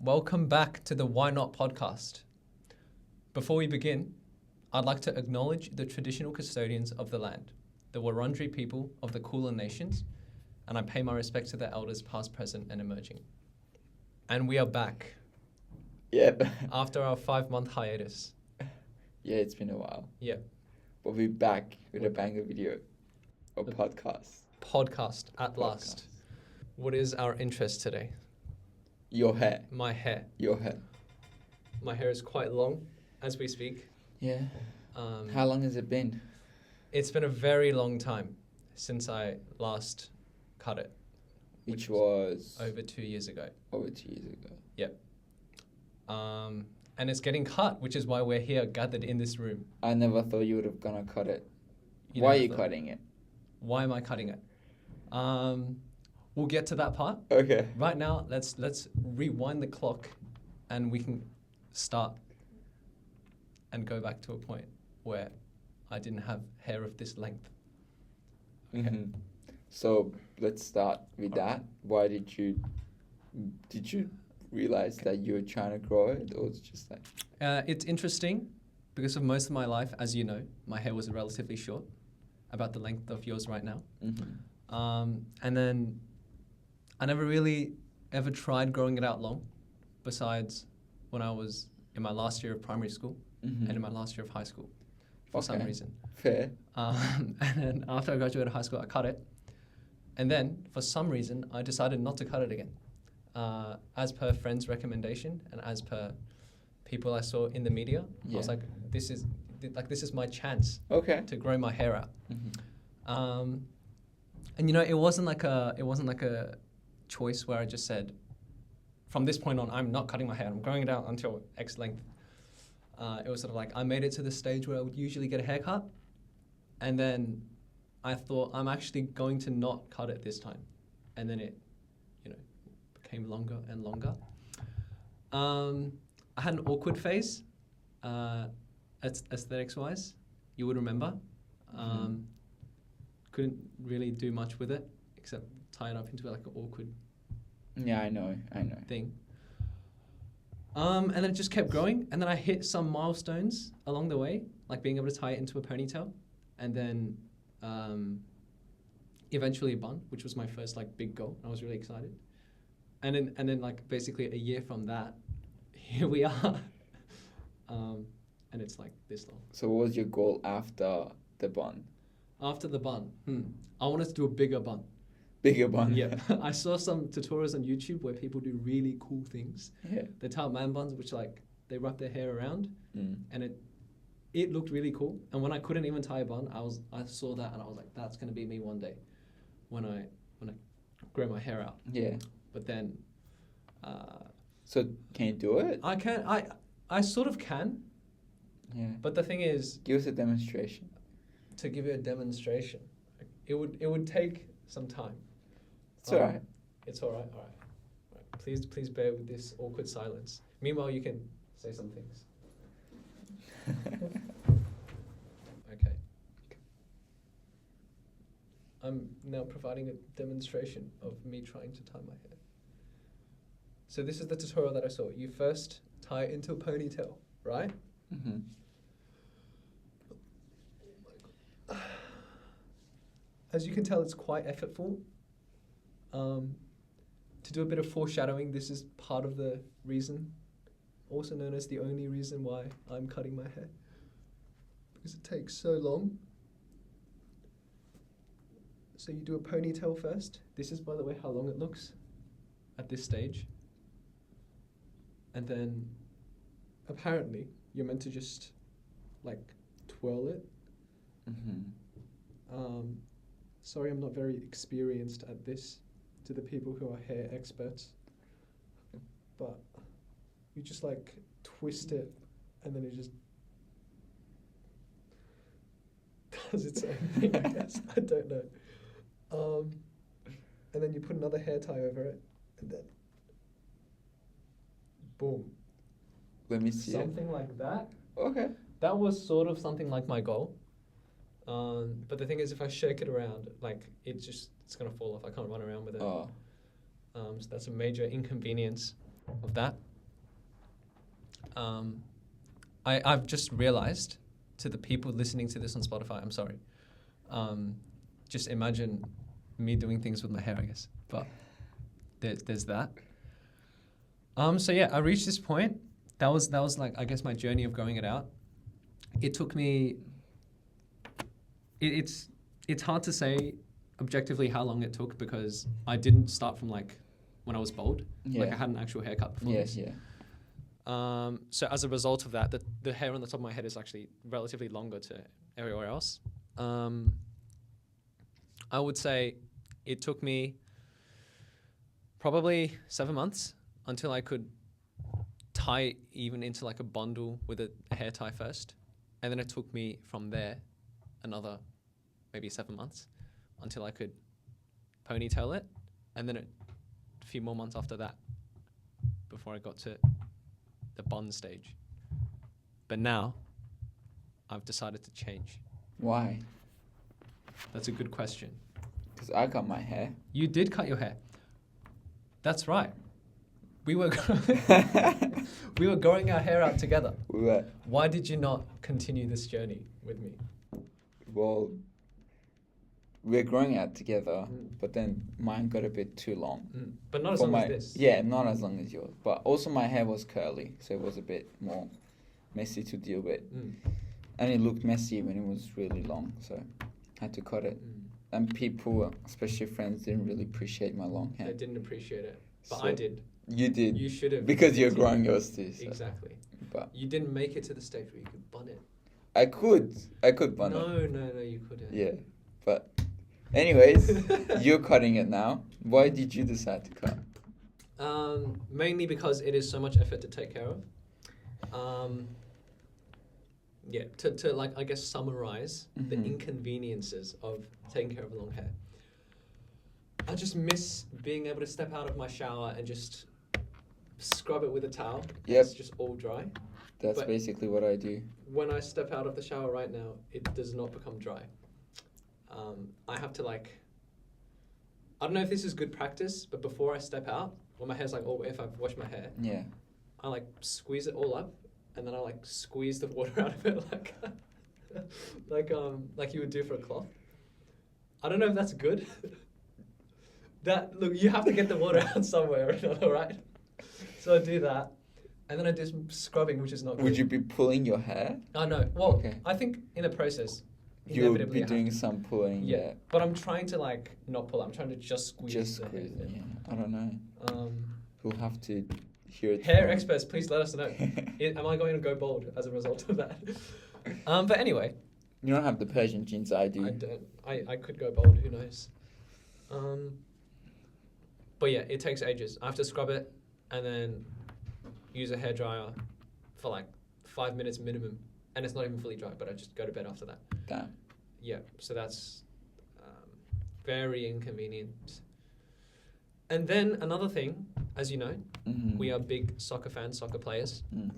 Welcome back to the Why Not podcast. Before we begin, I'd like to acknowledge the traditional custodians of the land, the Wurundjeri people of the Kulin Nations, and I pay my respects to their elders past, present, and emerging. And we are back Yep. after our 5-month hiatus. Yeah, it's been a while. Yeah, But we're back with We're a banger video or The- podcast. podcast at last. What is our interest today? Your hair. My hair. Your hair. My hair is quite long as we speak. Yeah. Um, How long has it been? It's been a very long time since I last cut it. Which was Over 2 years ago. over 2 years ago. And it's getting cut, which is why we're here gathered in this room. I never thought you would have gonna cut it. You Why are never you thought- cutting it? Why am I cutting it? We'll get to that part. Okay. Right now, let's rewind the clock, and we can start and go back to a point where I didn't have hair of this length. Mhm. So let's start with that. Why did you realize that you were trying to grow it, or was it just like? It's interesting because of most of my life, as you know, my hair was relatively short, about the length of yours right now. Mm-hmm. And then I never really ever tried growing it out long, besides when I was in my last year of primary school Mm-hmm. and in my last year of high school for some Okay. reason. Fair. And then after I graduated high school, I cut it. And then for some reason, I decided not to cut it again. As per friends' recommendation and as per people I saw in the media, I was Yeah. like, this is my chance Okay. to grow my hair out. Mm-hmm. And you know, it wasn't like a choice where I just said, from this point on, I'm not cutting my hair. I'm growing it out until X length. It was sort of like I made it to the stage where I would usually get a haircut, and then I thought I'm actually going to not cut it this time, and then it, became longer and longer. I had an awkward phase, aesthetics wise. You would remember. Mhm. Couldn't really do much with it except tie it up into like an awkward Yeah, I know. thing. And then it just kept growing, and then I hit some milestones along the way, like being able to tie it into a ponytail, and then eventually a bun, which was my first like big goal. I was really excited. And then like basically a year from that, here we are. And it's like this long. So what was your goal after the bun? After the bun, I wanted to do a bigger bun. Bigger bun? Yeah, I saw some tutorials on YouTube where people do really cool things. Yeah. They tie up man buns, which like they wrap their hair around, Mm. and it looked really cool. And when I couldn't even tie a bun, I saw that and I was like, that's gonna be me one day, when I grow my hair out. Yeah. But then, So can you do it? I sort of can, Yeah. but the thing is, Give us a demonstration. to give you a demonstration, it would take some time. It's alright. It's all right. All right. Please bear with this awkward silence. Meanwhile, you can say some things. Okay. I'm now providing a demonstration of me trying to tie my hair. So this is the tutorial that I saw. You first tie it into a ponytail, right? Mm-hmm. As you can tell, it's quite effortful. To do a bit of foreshadowing, this is part of the reason, also known as the only reason why I'm cutting my hair. Because it takes so long. So you do a ponytail first. This is, by the way, how long it looks at this stage. And then, apparently, you're meant to just, like, twirl it. Mm-hmm. Sorry, I'm not very experienced at this, to the people who are hair experts. But you just like twist it, and then it just does its own thing, I guess. I don't know. And then you put another hair tie over it, and then boom. Let me see it. Something like that. Okay. That was sort of something like my goal. But the thing is, if I shake it around, like it's gonna fall off. I can't run around with it. Oh. So that's a major inconvenience of that. I've just realized, to the people listening to this on Spotify, I'm sorry. Just imagine me doing things with my hair, I guess. But there's that. So yeah, I reached this point. That was like, I guess, my journey of growing it out. It took me. It's hard to say objectively how long it took, because I didn't start from like when I was bald. Yeah. Like I had an actual haircut before Yes, this. yeah. So as a result of that, the hair on the top of my head is actually relatively longer to everywhere else. I would say it took me probably 7 months until I could tie it even into like a bundle with a hair tie first. And then it took me from there another maybe 7 months until I could ponytail it. And then a few more months after that before I got to the bun stage. But now I've decided to change. Why? That's a good question. Because I cut my hair. You did cut your hair. That's right. We were we were growing our hair out together. We were. Why did you not continue this journey with me? Well, we're growing out together, but then mine got a bit too long. But not as For long my, as this. Yeah, not as long as yours. But also my hair was curly, so it was a bit more messy to deal with. And it looked messy when it was really long, so I had to cut it. And people, especially friends, didn't really appreciate my long hair. They didn't appreciate it. But So I did. You did. You should have. Because you're growing yours too. So. Exactly. But you didn't make it to the stage where you could bun it. I could bun it. No, you couldn't. Yeah, but anyways, you're cutting it now. Why did you decide to cut? Mainly because it is so much effort to take care of. Yeah, to like, I guess, summarize the inconveniences of taking care of long hair. I just miss being able to step out of my shower and just scrub it with a towel. Yep. It's just all dry. That's But- basically what I do. When I step out of the shower right now, it does not become dry. I have to like, I don't know if this is good practice, but before I step out, when my hair's like, if I've washed my hair, Yeah. I like squeeze it all up, and then I like squeeze the water out of it like you would do for a cloth. I don't know if that's good. Look, you have to get the water out somewhere, alright? So I do that, and then I do some scrubbing, which is not good. Would you be pulling your hair? I know. Well, Okay. I think in the process, You'll inevitably be I have doing to. some pulling. Yeah. But I'm trying to like not pull. I'm trying to just squeeze. Just the squeeze hair. it. Yeah. I don't know. Um, We'll have to hear it. hair from- experts, please let us know. Am I going to go bald as a result of that? But anyway, You don't have the Persian genes I do. I don't. I could go bald. Who knows? But yeah, it takes ages. I have to scrub it and then use a hairdryer for like 5 minutes minimum, and it's not even fully dry. But I just go to bed after that. Damn. Yeah, so that's very inconvenient. And then another thing, as you know, Mm-hmm. we are big soccer fans, soccer players. Mm.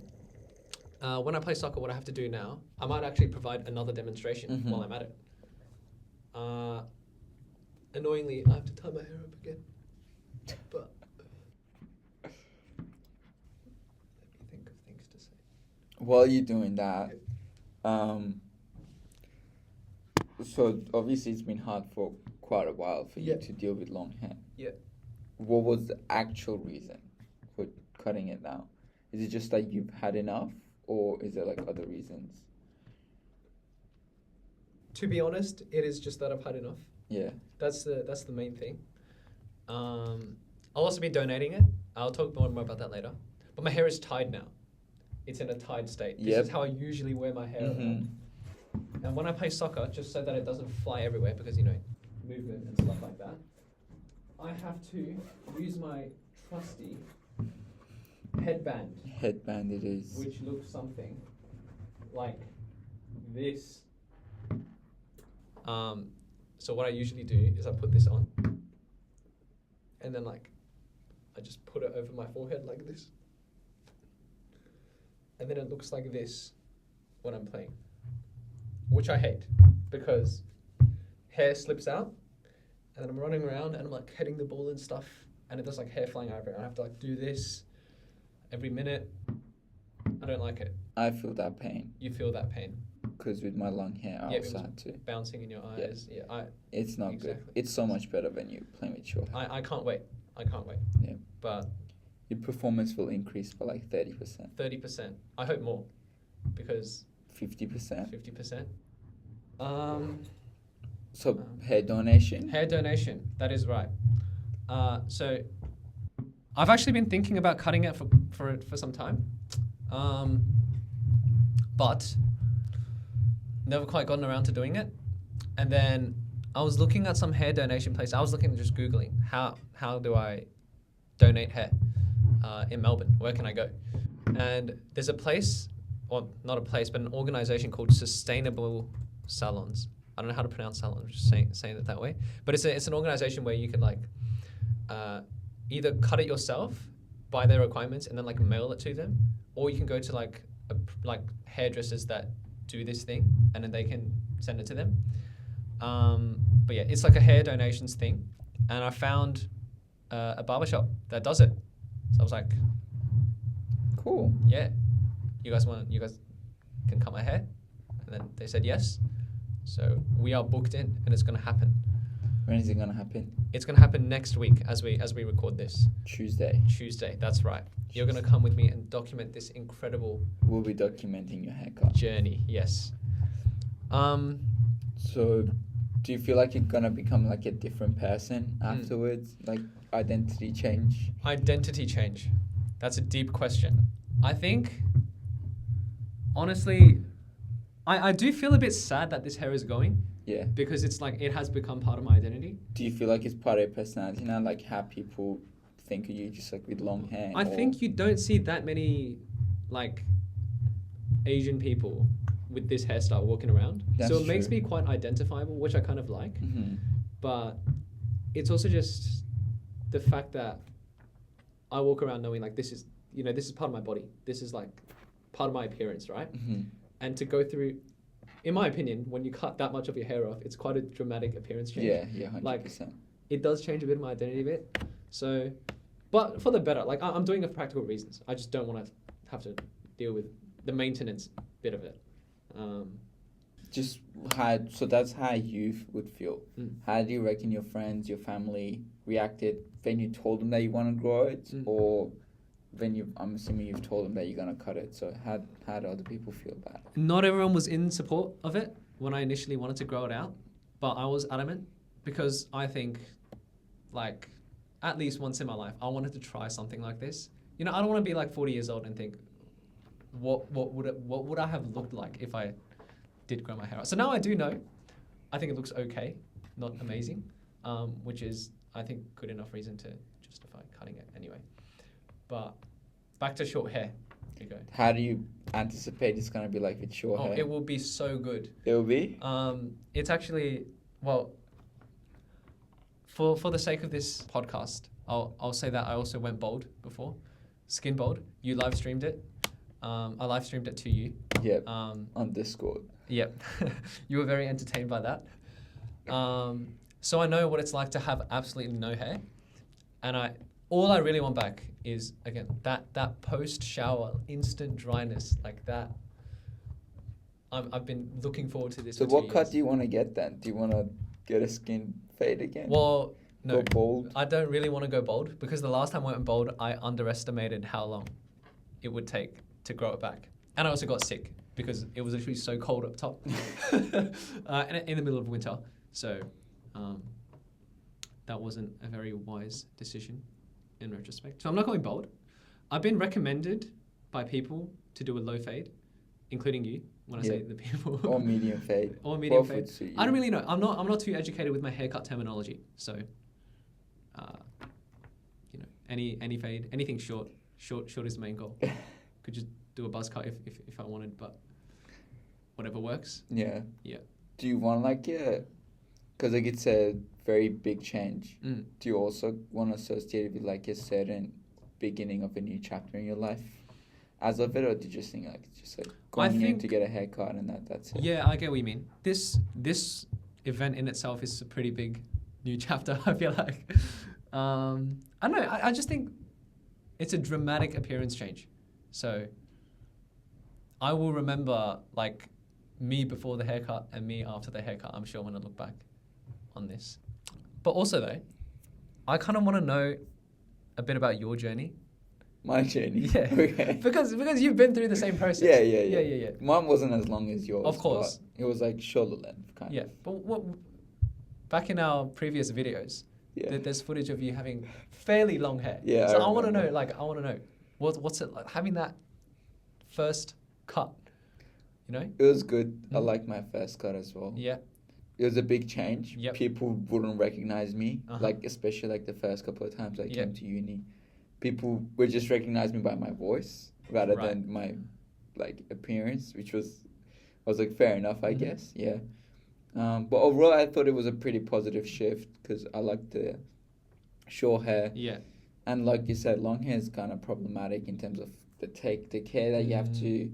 When I play soccer, what I have to do now, I might actually provide another demonstration while I'm at it. Annoyingly, I have to tie my hair up again. But let me think of things to say. While you're doing that, so obviously it's been hard for quite a while for you Yeah. to deal with long hair. Yeah. What was the actual reason for cutting it now? Is it just that you've had enough, or is there like other reasons? To be honest, it is just that I've had enough. Yeah. That's the main thing. I'll also be donating it. I'll talk more about that later. But my hair is tied now. It's in a tied state. This Yep. is how I usually wear my hair. Mhm. And when I play soccer, just so that it doesn't fly everywhere, because movement and stuff like that, I have to use my trusty headband, Headband it is. which looks something like this. So what I usually do is I put this on, and then like I just put it over my forehead like this, and then it looks like this when I'm playing, which I hate because hair slips out, and then I'm running around and I'm like heading the ball and stuff, and there's like hair flying over, and I have to like do this every minute. I don't like it. I feel that pain You feel that pain. because with my long hair, I Yeah, it also was had to. bouncing in your eyes. Yeah, It's not Exactly. good. It's so much better when you play with short hair. I can't wait. I can't wait. Yeah. But Your performance will increase by like 30%, 30%. I hope more, because 50%. 50%. So hair donation. Hair donation. That is right. So I've actually been thinking about cutting it for some time, but never quite gotten around to doing it. And then I was looking at some hair donation place. I was looking, just Googling how do I donate hair in Melbourne? Where can I go? And there's a place, or not a place, but an organization called Sustainable Salons. I don't know how to pronounce salon. I'm just saying it that way. But it's an organization where you can like either cut it yourself, buy their requirements, and then like mail it to them, or you can go to like hairdressers that do this thing, and then they can send it to them. But yeah, it's like a hair donations thing, and I found a barbershop that does it. So I was like, Cool. yeah, you guys can cut my hair? And then they said yes. So we are booked in, and it's going to happen. When is it gonna happen? It's going to happen next week as we record this. Tuesday. Tuesday, that's right. You're going to come with me and document this incredible We'll be documenting your haircut. journey. Yes. So, do you feel like you're gonna become like a different person afterwards? Like identity change? Identity change. That's a deep question. I think, honestly, I do feel a bit sad that this hair is going, Yeah. because it's like it has become part of my identity. Do you feel like it's part of your personality now? Like how people think of you just like with long hair? I think you don't see that many like Asian people with this hairstyle walking around. That's so it makes true. me quite identifiable, which I kind of like. Mm-hmm. But it's also just the fact that I walk around knowing like this is part of my body. This is like part of my appearance, right? Mm-hmm. And to go through, in my opinion, when you cut that much of your hair off, it's quite a dramatic appearance change. Yeah, 100%. Like, it does change a bit of my identity a bit. So, but for the better. Like I'm doing it for practical reasons. I just don't want to have to deal with the maintenance bit of it. So that's how you would feel. Mm. How do you reckon your friends, your family reacted when you told them that you want to grow it, or when I'm assuming you've told them that you're gonna cut it? So how do other people feel about it? Not everyone was in support of it when I initially wanted to grow it out, but I was adamant because I think, like, at least once in my life, I wanted to try something like this. I don't want to be like 40 years old and think, what would I have looked like if I did grow my hair out? So now I do know. I think it looks okay, not amazing, which is, I think, good enough reason to justify cutting it anyway. But back to short hair. Here you go. How do you anticipate it's gonna be like with short hair? It will be so good. It will be? It's actually, well, for the sake of this podcast, I'll say that I also went bald before, skin bald. You live streamed it. I live streamed it to you. Yep. On Discord. Yep. You were very entertained by that. So I know what it's like to have absolutely no hair, and all I really want back is, again, that post shower instant dryness like that. I've been looking forward to this. So for 2 what years. cut do you want to get then? Do you want to get a skin fade again? Well, no. Go bald? I don't really want to go bald because the last time I went bald, I underestimated how long it would take to grow it back. And I also got sick because it was literally so cold up top and in the middle of winter. So that wasn't a very wise decision in retrospect. So I'm not going bald. I've been recommended by people to do a low fade, including you, when I say the people. Or medium fade. Or medium Both fade. would suit you. I don't really know. I'm not too educated with my haircut terminology. So, any fade, anything short is the main goal. Could just do a buzz cut if I wanted, but whatever works. Yeah. Yeah. Do you want like because like it's a very big change. Mm. Do you also want to associate it with like a certain beginning of a new chapter in your life as of it, or do you just think like just like going in to get a haircut and that's it? Yeah, I get what you mean. This event in itself is a pretty big new chapter, I feel like. I don't know. I just think it's a dramatic appearance change. So I will remember like me before the haircut and me after the haircut. I'm sure when I look back on this. But also though, I kind of want to know a bit about your journey. My journey. Yeah. Okay. Because you've been through the same process. Yeah. Mine wasn't as long as yours. Of course. But it was like shoulder length kind of. Yeah. But what back in our previous videos, Yeah. there's footage of you having fairly long hair. Yeah, So I I want to know, remember. what's it like having that first cut, you know? It was good. I Mm. liked my first cut as well. Yeah. It was a big change. Yep. People wouldn't recognize me, Uh-huh. like especially like the first couple of times I Yep. came to uni. People would just recognize me by my voice rather Right. than my like appearance, which was like fair enough, I Mhm. guess. Yeah. But overall, I thought it was a pretty positive shift because I liked the short hair, Yeah. and like you said, long hair is kind of problematic in terms of the care that you have to,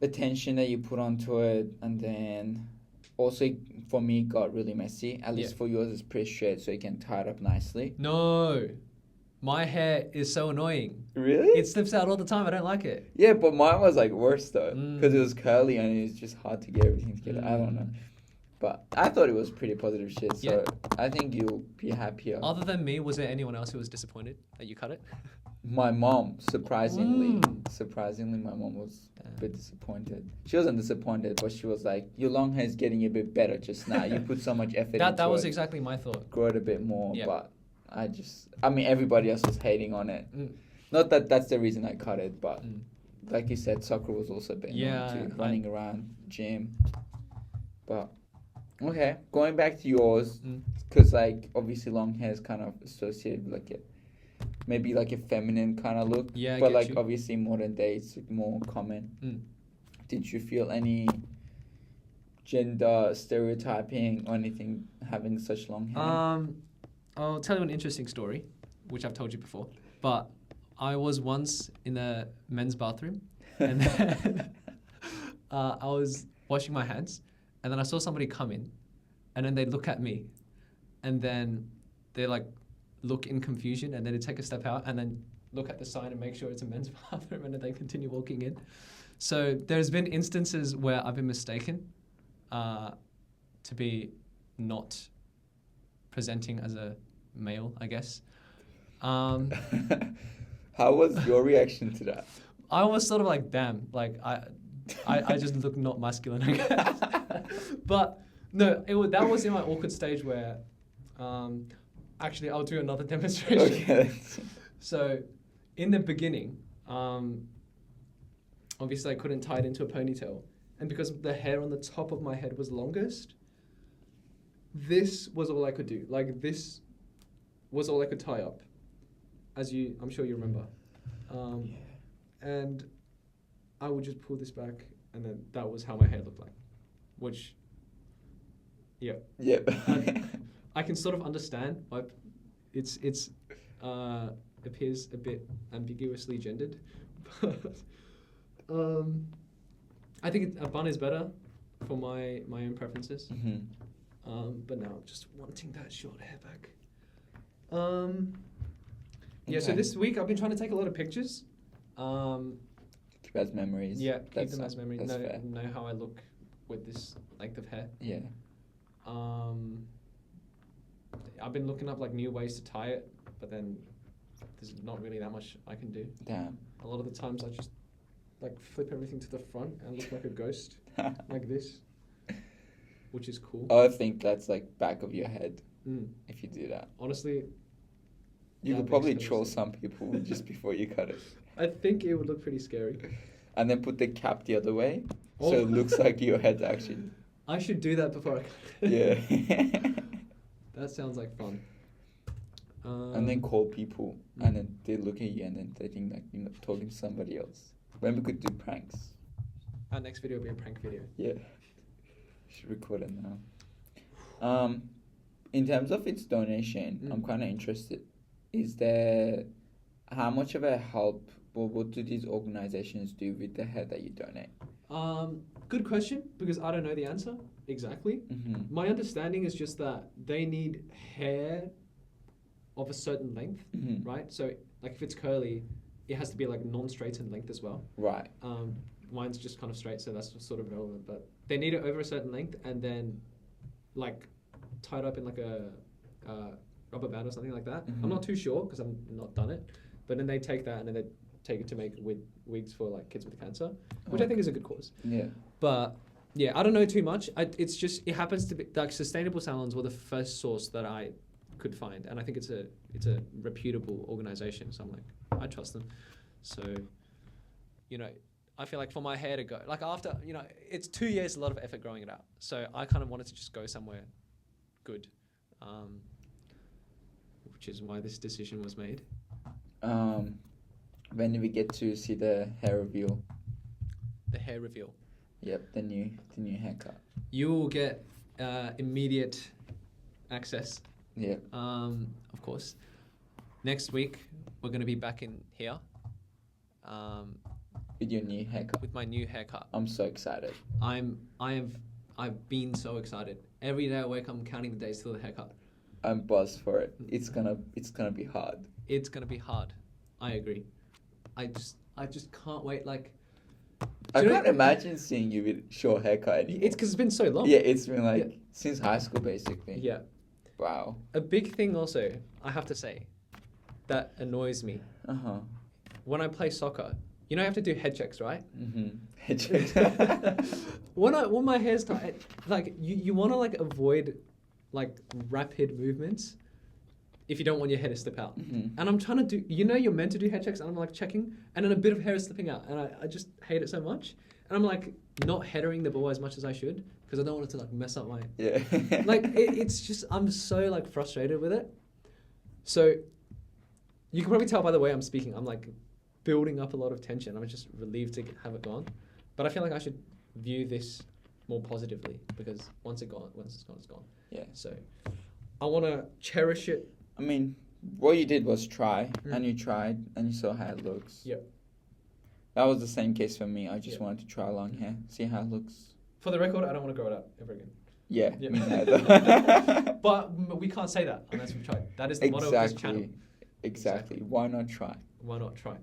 attention that you put onto it, and then also for me it got really messy. At least Yeah. for yours, it's pretty straight, so you can tie it up nicely. No. My hair is so annoying. Really? It slips out all the time. I don't like it. Yeah, but mine was like worse though, Mm. because it was curly and it was just hard to get everything together. I don't know, Mm. but I thought it was pretty positive shit. So Yeah. I think you'll be happier. Other than me, was there anyone else who was disappointed that you cut it? My mom, surprisingly, Mm. my mom was a bit disappointed. She wasn't disappointed, but she was like, "Your long hair is getting a bit better just now. You put so much effort into That was it. exactly my thought. Grow it a bit more." Yeah. But I mean, everybody else was hating on it. Mm. Not that that's the reason I cut it, but Mm. like you said, soccer was also a bit annoying Yeah, too, running around, gym. But okay, going back to yours, Mm. because like obviously long hair is kind of associated with like maybe like a feminine kind of look. Yeah, I but get like you. obviously modern day it's more common. Mm. Did you feel any gender stereotyping or anything having such long hair? I'll tell you an interesting story, which I've told you before. But I was once in a men's bathroom, and then I was washing my hands, and then I saw somebody come in, and then they look at me, and then they like look in confusion, and then they take a step out, and then look at the sign and make sure it's a men's bathroom, and then they continue walking in. So there's been instances where I've been mistaken to be not presenting as a male, I guess. How was your reaction to that? I was sort of like, damn, like I just look not masculine, I guess. But no, that was in my awkward stage where, actually, I'll do another demonstration. Okay. So, in the beginning, obviously I couldn't tie it into a ponytail, and because the hair on the top of my head was longest, this was all I could do. Like this was all I could tie up, I'm sure you remember. And I would just pull this back, and then that was how my hair looked like, which, yeah. Yep. I can sort of understand why it's appears a bit ambiguously gendered, but I think a bun is better for my own preferences. Mhm. But now I'm just wanting that short hair back. Yeah, so Okay. this week I've been trying to take a lot of pictures. Keep as memories. Yeah, keep That's them as memory. that's fair. Know how I look with this length of hair. Yeah. I've been looking up like new ways to tie it, but then there's not really that much I can do. Damn. A lot of the times I just like flip everything to the front and look like a ghost, like this, which is cool. I think that's like back of your head Mm. if you do that. Honestly, You that could makes probably total troll sense. some people just before you cut it. I think it would look pretty scary. And then put the cap the other way, Oh. so it looks like your head's actually. I should do that before I cut it. Yeah. That sounds like fun. And then call people, and then they look at you, and then they think like you're talking to somebody else. When we could do pranks. Our next video will be a prank video. Yeah. Should record it now. In terms of its donation, I'm kind of interested. Is there, how much of a help, or what do these organizations do with the hair that you donate? Good question, because I don't know the answer exactly. Mm-hmm. My understanding is just that they need hair of a certain length, Mm-hmm. right? So, like if it's curly, it has to be like non-straightened length as well. Right. mine's just kind of straight, so that's sort of relevant. But they need it over a certain length, and then like tied up in like a rubber band or something like that. Mhm. I'm not too sure because I've not done it. But then they take that and then they take it to make wigs for like kids with cancer, which I think is a good cause. Yeah. But yeah, I don't know too much. It's just it happens to be like sustainable salons were the first source that I could find, and I think it's a reputable organization. So I'm like, I trust them. So, you know, I feel like for my hair to go like after it's 2 years, a lot of effort growing it out. So I kind of wanted to just go somewhere good, which is why this decision was made. When do we get to see the hair reveal? The hair reveal. Yep, the new haircut. You will get immediate access. Yeah. Of course. Next week we're going to be back in here. With your new haircut. With my new haircut. I'm so excited. I've been so excited. Every day I wake up, I'm counting the days till the haircut. I'm buzzed for it. It's gonna be hard. It's gonna be hard. I agree. I just can't wait. Like, I can't imagine seeing you with short haircut anymore. it's because it's been so long. Yeah, it's been like since high school basically. Yeah. Wow. A big thing also, I have to say, that annoys me. When I play soccer, you know I have to do head checks, right? Head checks. When my hair's tight, like you want to like avoid like rapid movements if you don't want your hair to slip out. And I'm trying to do, you're meant to do head checks, and I'm like checking, and then a bit of hair is slipping out, and I just hate it so much. And I'm like not headering the ball as much as I should because I don't want it to like mess up my. Yeah. Like it's just I'm so like frustrated with it. So you can probably tell by the way I'm speaking, I'm like building up a lot of tension. I'm just relieved to have it gone, but I feel like I should view this more positively because once it's gone, it's gone. Yeah. So I want to cherish it. I mean, what you did was try, and you tried, and you saw how it looks. Yep. That was the same case for me. I just wanted to try long hair, see how it looks. For the record, I don't want to grow it out ever again. Yeah, Yeah. me neither. But we can't say that unless we try. That is the motto of this channel. Exactly. Why not try? Why not try?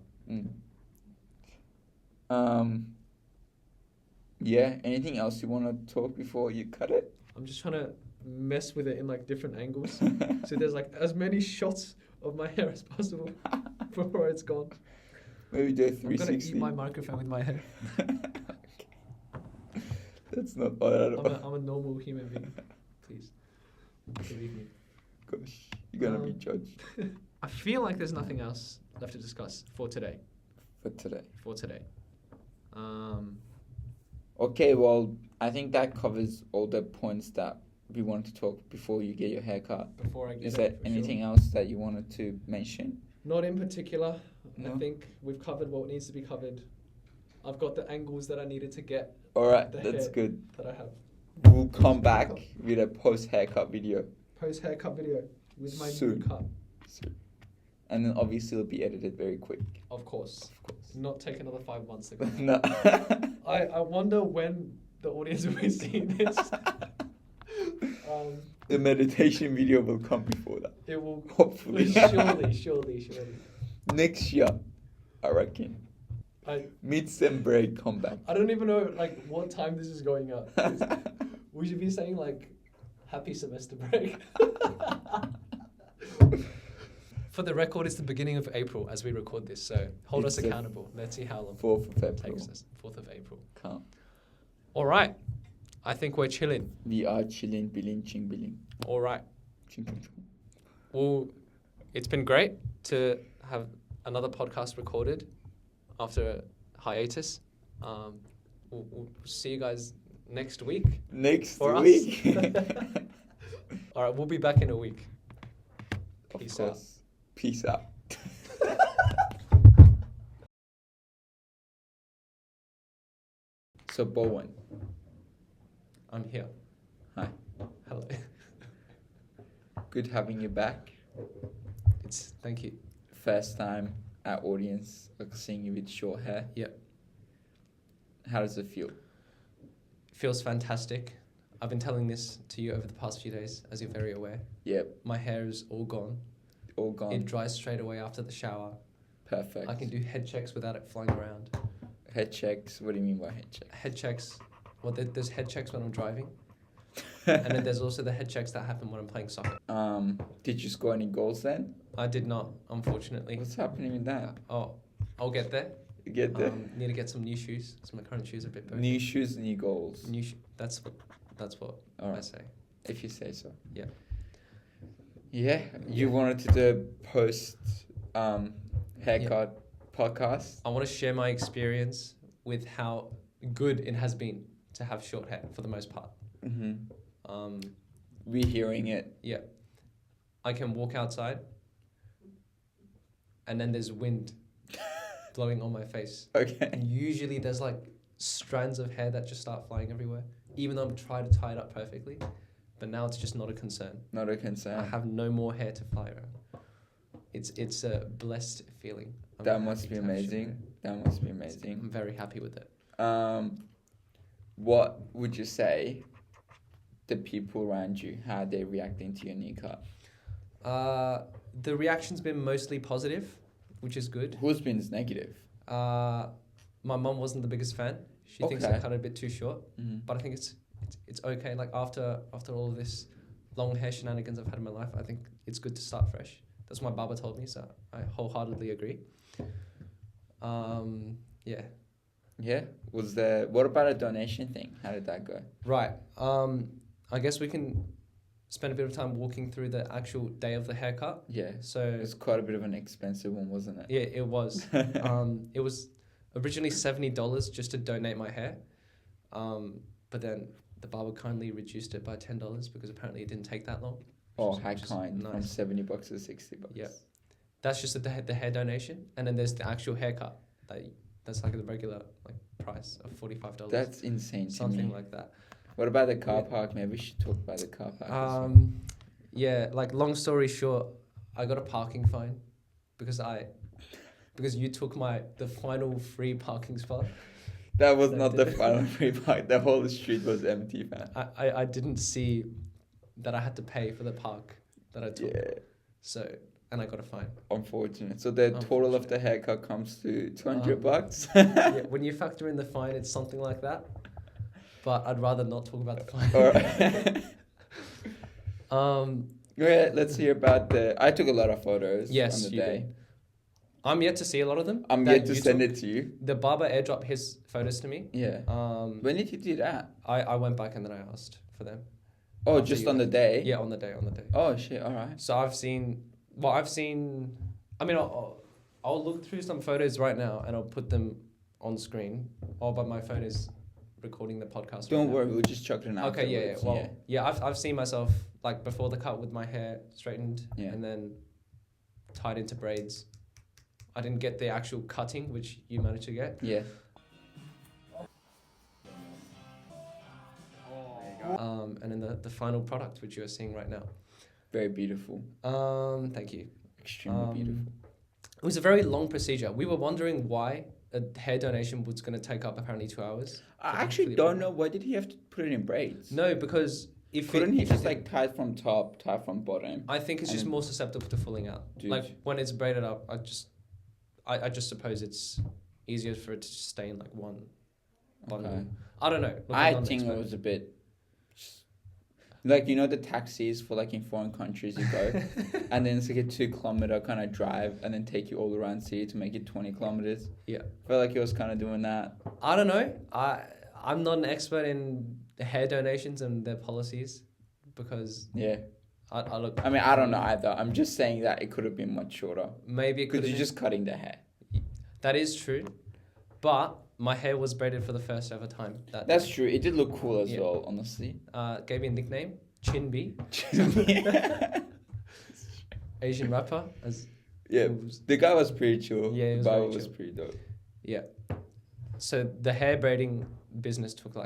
Yeah. Anything else you want to talk before you cut it? I'm just trying to mess with it in like different angles. So there's like as many shots of my hair as possible before it's gone. Maybe do a I'm 360. gonna eat my microphone with my hair. That's not bad at all. I'm a normal human being. Please believe me. Gosh, you're gonna be judged. I feel like there's nothing else left to discuss for today. For today. Okay, well, I think that covers all the points that we wanted to talk before you get your haircut. before I get Is it, there for anything sure. else that you wanted to mention? Not in particular. No? I think we've covered what needs to be covered. I've got the angles that I needed to get. Alright, The that's hair good. that I have. We'll come back with a post-haircut video. Post haircut video with my Soon. new cut. And then obviously it'll be edited very quick. Of course. Of course. Not take another 5 months to go. No. I wonder when the audience will be seeing this. The meditation video will come before that. It will. Hopefully. Surely. Next year, I reckon. Mid-sem break, come back. I don't even know like what time this is going up. 'Cause we should be saying like happy semester break. For the record, it's the beginning of April as we record this, so hold us It's the accountable. Let's see how long 4th of it April. takes us. 4th of April. Can't. All right. I think we're chilling. We are chilling, billing, ching, billing. All right. Ching, ching, ching. Well, it's been great to have another podcast recorded after a hiatus. We'll see you guys next week. Next For us. week. All right, we'll be back in a week. Of Peace out. course. Peace out. So, Bowen. I'm here. Hi. Hello. Good having you back. Thank you. First time our audience seeing you with short hair. Yep. How does it feel? Feels fantastic. I've been telling this to you over the past few days, as you're very aware. Yep. My hair is all gone. All gone. It dries straight away after the shower. Perfect. I can do head checks without it flying around. Head checks. What do you mean by head checks? Head checks. Well, there's head checks when I'm driving, and then there's also the head checks that happen when I'm playing soccer. Did you score any goals then? I did not, unfortunately. What's happening with that? Oh, I'll get there. You get there. Need to get some new shoes. So my current shoes are a bit broken. New shoes, new goals. That's what All right. I say. If you say so. Yeah. Yeah. You wanted to do a post haircut podcast. I want to share my experience with how good it has been to have short hair for the most part. Mm-hmm. We're hearing it. Yeah. I can walk outside and then there's wind blowing on my face. Okay. And usually there's like strands of hair that just start flying everywhere, even though I'm trying to tie it up perfectly. But now it's just not a concern. Not a concern. I have no more hair to fly around. It's a blessed feeling. That must be amazing. That must be amazing. I'm very happy with it. What would you say the people around you, how are they reacting to your new cut? The reaction's been mostly positive, which is good. Who's been negative? My mum wasn't the biggest fan. She thinks I cut it a bit too short, but I think it's okay. Like after all of this long hair shenanigans I've had in my life, I think it's good to start fresh. That's what my barber told me, so I wholeheartedly agree. Yeah. Yeah. What about a donation thing? How did that go? Right. I guess we can spend a bit of time walking through the actual day of the haircut. Yeah. So it was quite a bit of an expensive one, wasn't it? Yeah, it was. It was originally $70 just to donate my hair. But then the barber kindly reduced it by $10 because apparently it didn't take that long. Oh, how kind. Nice. From $70 to $60. Yeah. That's just the hair donation. And then there's the actual haircut. That's like the regular price of $45. That's insane to Something me. like that. What about the car park? Maybe we should talk about the car park. Yeah, long story short, I got a parking fine because you took the final free parking spot. That was not the final free park. The whole street was empty, man. I didn't see that I had to pay for the park that I took. Yeah. So, and I got a fine. Unfortunate. So the total of the haircut comes to $200. Yeah, when you factor in the fine, it's something like that. But I'd rather not talk about the fine. All right. Yeah, let's hear about I took a lot of photos on the day. Did. I'm yet to see a lot of them. I'm yet to send it to you. The barber airdropped his photos to me. Yeah. When did you do that? I went back and then I asked for them. Oh, just on the day? Yeah, on the day. Oh, shit, all right. So I've seen... I mean, I'll look through some photos right now and I'll put them on screen. But my phone is recording the podcast. Don't worry, we'll just chuck it in afterwards. Okay, yeah. I've seen myself before the cut with my hair straightened and then tied into braids. I didn't get the actual cutting, which you managed to get. Yeah. And then the final product, which you are seeing right now. Very beautiful. Thank you. Extremely beautiful. It was a very long procedure. We were wondering why a hair donation was going to take up apparently 2 hours. I actually don't know. Why did he have to put it in braids? No, because he just tie it from top, tie from bottom? I think it's just more susceptible to falling out. Dude. When it's braided up, I just suppose it's easier for it to stay in one bundle. Okay. I don't know. I think it was a bit... the taxis for in foreign countries you go and then it's a 2 kilometer kind of drive and then take you all around city to make it 20 kilometers. Yeah. I felt like he was kind of doing that. I don't know. I'm not an expert in hair donations and their policies because... Yeah. I don't know either. I'm just saying that it could have been much shorter. Maybe it could have been. Because you're just cutting the hair. That is true. But my hair was braided for the first ever time. That's true. It did look cool as well, honestly. Gave me a nickname, Chinby. Asian rapper. The guy was pretty chill. Yeah, the barber was pretty dope. Yeah. So the hair braiding business took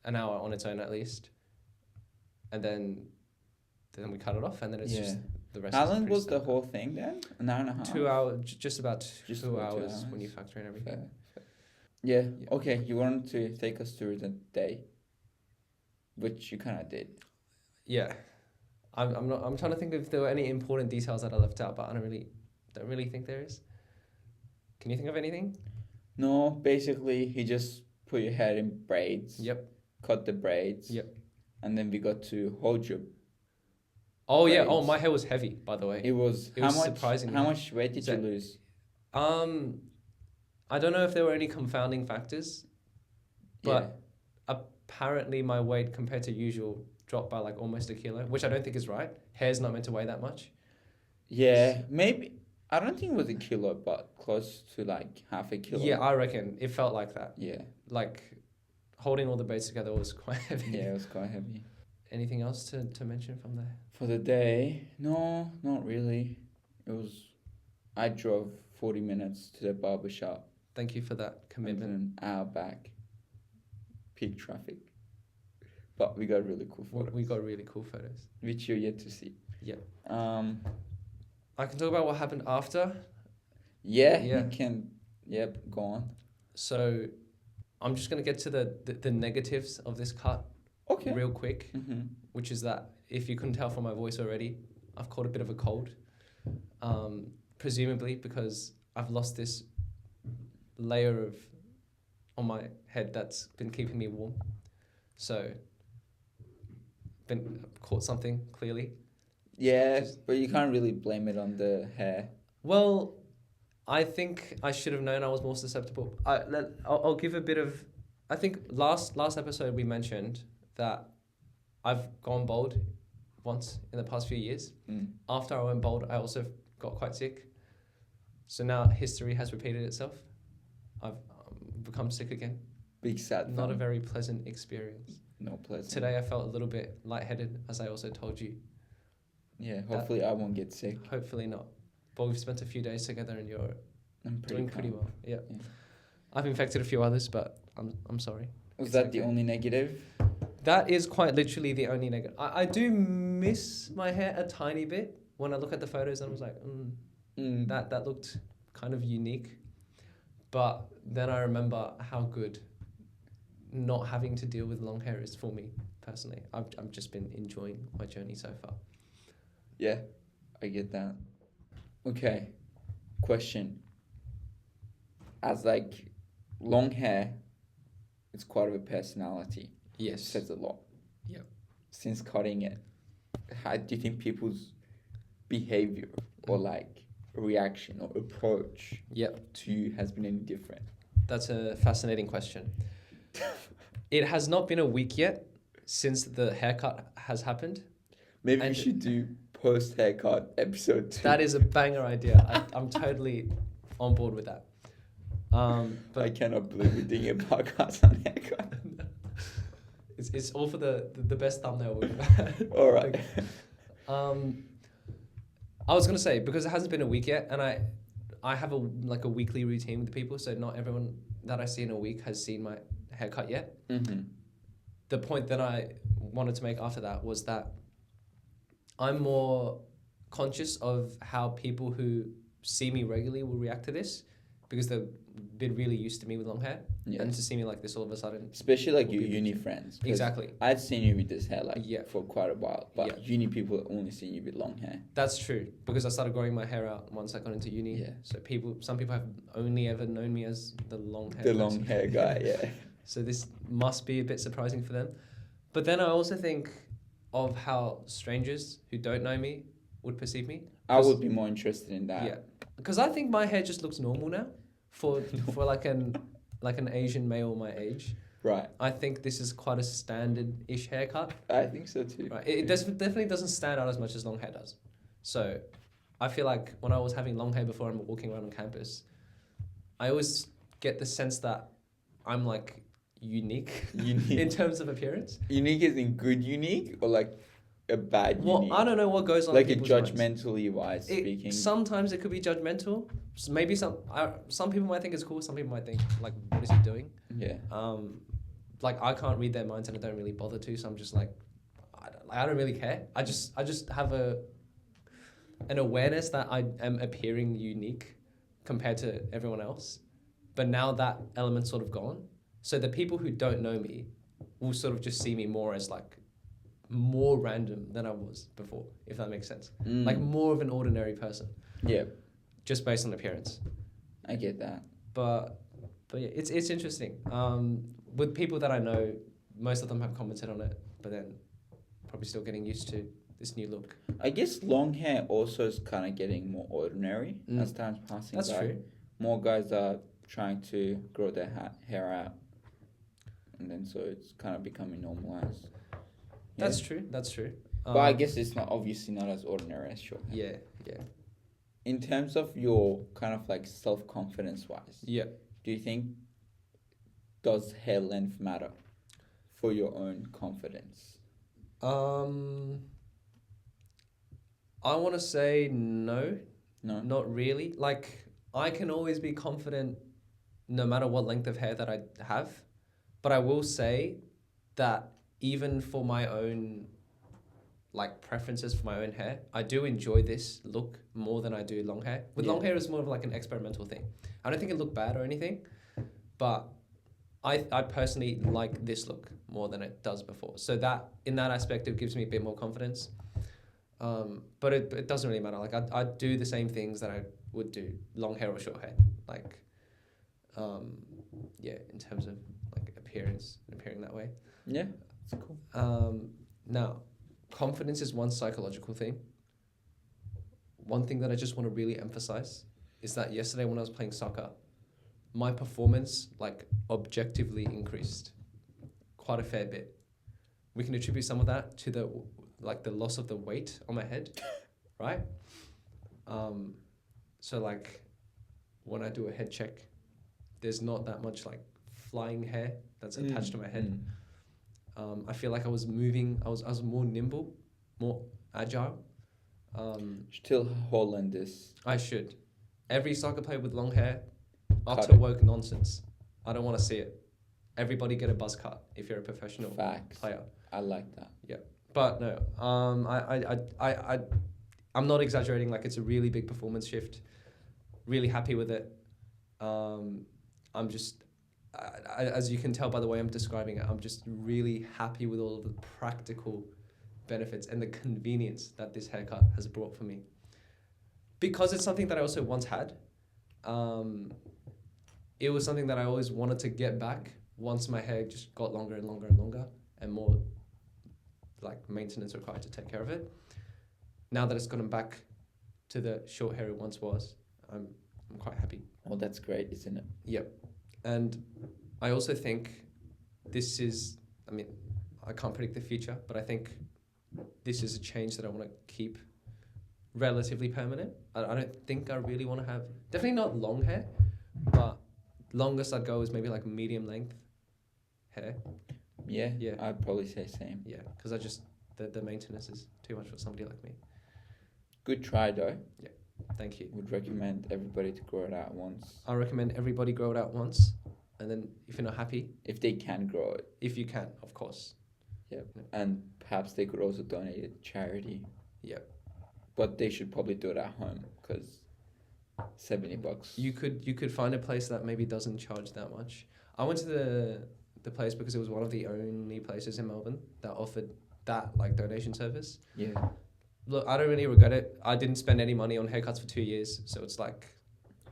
an hour on its own at least. And then we cut it off and then it's just the rest. How long was the whole thing then? An hour and a half? 2 hours, just about 2 hours when you factor in everything. Fair. Yeah, okay, you wanted to take us through the day, which you kind of did. Yeah. I'm trying to think if there were any important details that I left out, but I don't really think there is. Can you think of anything? No, basically he just put your hair in braids. Yep. Cut the braids. Yep. And then we got to hold your Oh yeah. Oh, braids. my hair was heavy, by the way. It was It how was much? surprisingly How heavy. much weight did you lose? I don't know if there were any confounding factors, but apparently my weight compared to usual dropped by like almost a kilo, which I don't think is right. Hair's not meant to weigh that much. Yeah, maybe. I don't think it was a kilo, but close to like half a kilo. Yeah, I reckon it felt like that. Yeah. Like holding all the braids together was quite heavy. Yeah, it was quite heavy. Anything else to mention from there? For the day, no, not really. It was. I drove 40 minutes to the barber shop. Thank you for that commitment. And an hour back. Peak traffic. But we got really cool photos. We got really cool photos. Which you're yet to see. Yeah. I can talk about what happened after. Yeah. You can. Yep, go on. So, I'm just going to get to the negatives of this cut real quick, which is that, if you couldn't tell from my voice already, I've caught a bit of a cold, presumably because I've lost this layer on my head that's been keeping me warm. So, been caught something, clearly. Yeah, but you can't really blame it on the hair. Well, I think I should have known I was more susceptible. I'll give a bit of... I think last episode we mentioned that I've gone bald once in the past few years. After I went bald, I also got quite sick. So now history has repeated itself. I've become sick again. Big sad. Not a very pleasant experience. No pleasant. Today I felt a little bit lightheaded, as I also told you. Yeah, hopefully I won't get sick. Hopefully not. But we've spent a few days together and you're doing pretty well. Yeah. I've infected a few others, but I'm sorry. Was that the only negative? That is quite literally the only negative. I do miss my hair a tiny bit. When I look at the photos, I was like, that looked kind of unique. But then I remember how good not having to deal with long hair is for me, personally. I've just been enjoying my journey so far. Yeah, I get that. Okay, question. As like long hair, it's quite of a personality. Yes. It says a lot. Yeah. Since cutting it, how do you think people's behavior or like reaction or approach to you has been any different? That's a fascinating question. It has not been a week yet since the haircut has happened. Maybe we should do post-haircut episode 2. That is a banger idea. I'm totally on board with that. But I cannot believe we're doing a podcast on haircut. It's all for the best thumbnail we've had. All right. Okay. I was gonna say, because it hasn't been a week yet, and I have a weekly routine with people, so not everyone that I see in a week has seen my haircut yet. The point that I wanted to make after that was that I'm more conscious of how people who see me regularly will react to this, because they've been really used to me with long hair, and to see me like this all of a sudden. Especially like your uni friends. Exactly. I'd seen you with this hair for quite a while, but uni people only seen you with long hair. That's true, because I started growing my hair out once I got into uni. Yeah. So some people have only ever known me as the long hair. The long hair guy, yeah. So this must be a bit surprising for them. But then I also think of how strangers who don't know me would perceive me. I would be more interested in that. Yeah, because I think my hair just looks normal now for like an Asian male my age. Right. I think this is quite a standard-ish haircut. I think so too. Right. It definitely doesn't stand out as much as long hair does. So I feel like when I was having long hair before I'm walking around on campus, I always get the sense that I'm like unique in terms of appearance. Unique is in good unique or like a bad unique? Well, I don't know what goes on. Like a judgmentally wise speaking. Sometimes it could be judgmental. Maybe some people might think it's cool. Some people might think like, what is he doing? Yeah. Like I can't read their minds and I don't really bother to. So I'm just like, I don't really care. I just have an awareness that I am appearing unique compared to everyone else. But now that element's sort of gone. So the people who don't know me will sort of just see me more as like more random than I was before, if that makes sense. Like more of an ordinary person. Yeah. Just based on appearance. I get that. But But yeah, it's interesting. With people that I know, most of them have commented on it, but then probably still getting used to this new look. I guess long hair also is kind of getting more ordinary Mm. as time's passing That's by. true. More guys are trying to grow their hair out, and then so it's kind of becoming normalized. That's true. That's true. But I guess it's not obviously not as ordinary as short hair. Yeah. In terms of your kind of like self-confidence wise, Yeah. do you think does hair length matter for your own confidence? I want to say no, No. not really. Like, I can always be confident no matter what length of hair that I have. But I will say that even for my own like preferences for my own hair, I do enjoy this look more than I do long hair. With long hair, it's more of like an experimental thing. I don't think it looked bad or anything, but I personally like this look more than it does before. So that in that aspect, it gives me a bit more confidence. But it doesn't really matter. Like I do the same things that I would do long hair or short hair. Like, in terms of like appearance and appearing that way. Yeah, it's cool. Now, confidence is one psychological thing. One thing that I just want to really emphasize is that yesterday when I was playing soccer, my performance like objectively increased quite a fair bit. We can attribute some of that to the loss of the weight on my head, right? So like when I do a head check, there's not that much like flying hair that's attached to my head. I feel like I was moving. I was more nimble, more agile. Still holding this. I should. Every soccer player with long hair, Cut utter woke nonsense. I don't want to see it. Everybody get a buzz cut if you're a professional player. I like that. Yeah, but no. I'm not exaggerating. Like, it's a really big performance shift. Really happy with it. I'm just, as you can tell by the way I'm describing it, I'm just really happy with all of the practical benefits and the convenience that this haircut has brought for me. Because it's something that I also once had. It was something that I always wanted to get back once my hair just got longer and longer and longer and more like maintenance required to take care of it. Now that it's gotten back to the short hair it once was, I'm quite happy. Oh, that's great, isn't it? Yep. And I also think this is, I mean, I can't predict the future, but I think this is a change that I want to keep relatively permanent. I don't think I really want to have, definitely not long hair, but longest I'd go is maybe like medium length hair. Yeah, Yeah. I'd probably say same. Yeah, because I just, the maintenance is too much for somebody like me. Good try though. Thank you. Would recommend everybody to grow it out once. I recommend everybody grow it out once, and then if you're not happy, If they can grow it. if you can, of course. Yep. And perhaps they could also donate it to charity. Yep. But they should probably do it at home because $70. You could find a place that maybe doesn't charge that much. I went to the place because it was one of the only places in Melbourne that offered that like donation service. Yeah. Look, I don't really regret it. I didn't spend any money on haircuts for 2 years, so it's like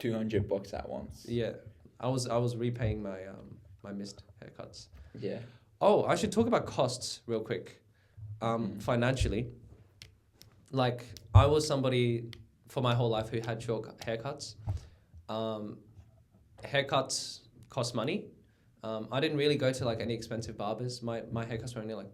$200 at once. yeah. I was repaying my my missed haircuts. Yeah. Oh, I should talk about costs real quick. Financially, like I was somebody for my whole life who had short haircuts. Haircuts cost money. I didn't really go to like any expensive barbers. My haircuts were only like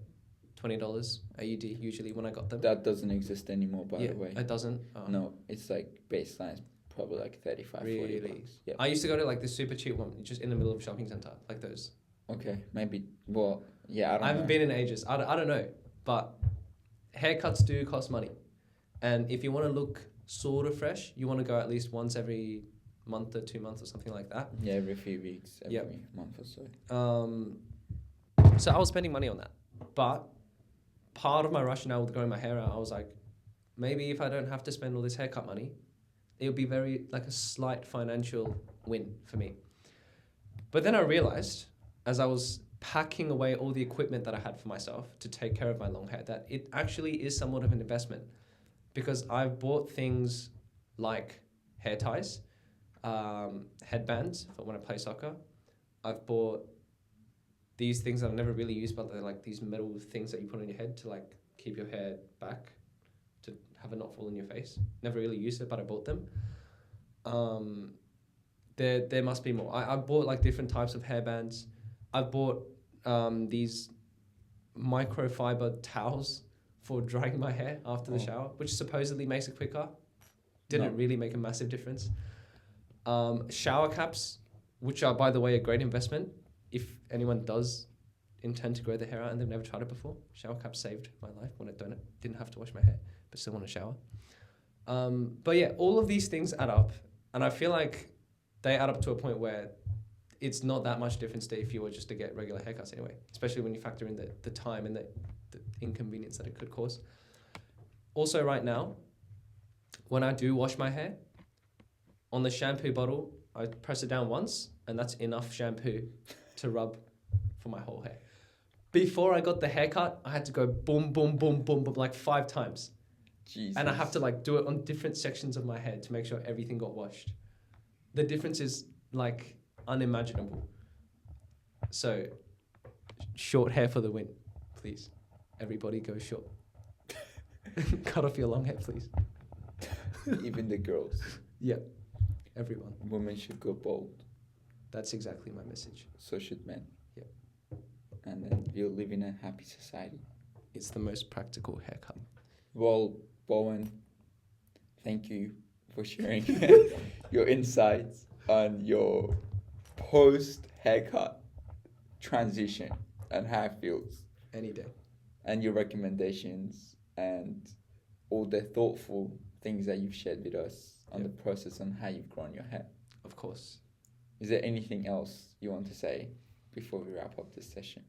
$20 AUD usually when I got them. That doesn't exist anymore, by the way. It doesn't. No, it's like baseline is probably like 35, Really? $40. Yeah. I used to go to like the super cheap one, just in the middle of a shopping center, like those. Okay, maybe. Well, yeah, I haven't been in ages. I don't know, but haircuts do cost money, and if you want to look sort of fresh, you want to go at least once every month or 2 months or something like that. Yeah, every few weeks, every month or so. So I was spending money on that, but part of my rationale with growing my hair out, I was like, maybe if I don't have to spend all this haircut money, it would be very like a slight financial win for me. But then I realized, as I was packing away all the equipment that I had for myself to take care of my long hair, that it actually is somewhat of an investment, because I've bought things like hair ties, headbands for when I play soccer, I've bought these things that I never really used, but they're like these metal things that you put on your head to like keep your hair back, to have it not fall in your face. Never really used it, but I bought them. There must be more. I bought like different types of hairbands. I've bought these microfiber towels for drying my hair after the shower, which supposedly makes it quicker. Didn't really make a massive difference. Shower caps, which are, by the way, a great investment if anyone does intend to grow their hair out and they've never tried it before. Shower caps saved my life when I didn't have to wash my hair, but still want to shower. But yeah, all of these things add up, and I feel like they add up to a point where it's not that much difference to if you were just to get regular haircuts anyway, especially when you factor in the time and the inconvenience that it could cause. Also, right now, when I do wash my hair, on the shampoo bottle, I press it down once, and that's enough shampoo to rub for my whole hair. Before I got the haircut, I had to go boom, boom, boom, boom, boom, like 5 times. Jesus. And I have to like do it on different sections of my head to make sure everything got washed. The difference is like unimaginable. So, short hair for the win, please. Everybody go short. Cut off your long hair, please. Even the girls. Yeah, everyone. Women should go bald. That's exactly my message. So should men. Yeah. And then you'll live in a happy society. It's the most practical haircut. Well, Bowen, thank you for sharing your insights on your post-haircut transition and how it feels. Any day. And your recommendations and all the thoughtful things that you've shared with us on the process on how you've grown your hair. Of course. Is there anything else you want to say before we wrap up this session?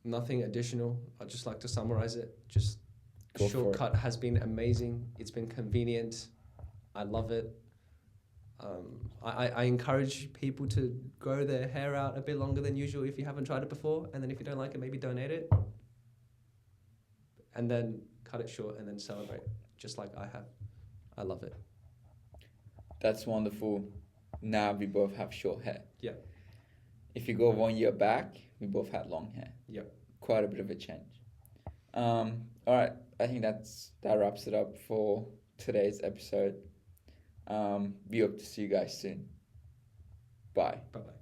Nothing additional. I'd just like to summarize it. Just Go shortcut has been amazing. It's been convenient. I love it. I encourage people to grow their hair out a bit longer than usual if you haven't tried it before, and then if you don't like it, maybe donate it, and then cut it short and then celebrate, just like I have. I love it. That's wonderful. Now we both have short hair. Yeah. If you go 1 year back, we both had long hair. Yep. Quite a bit of a change. All right, I think that wraps it up for today's episode. We hope to see you guys soon. Bye. Bye-bye.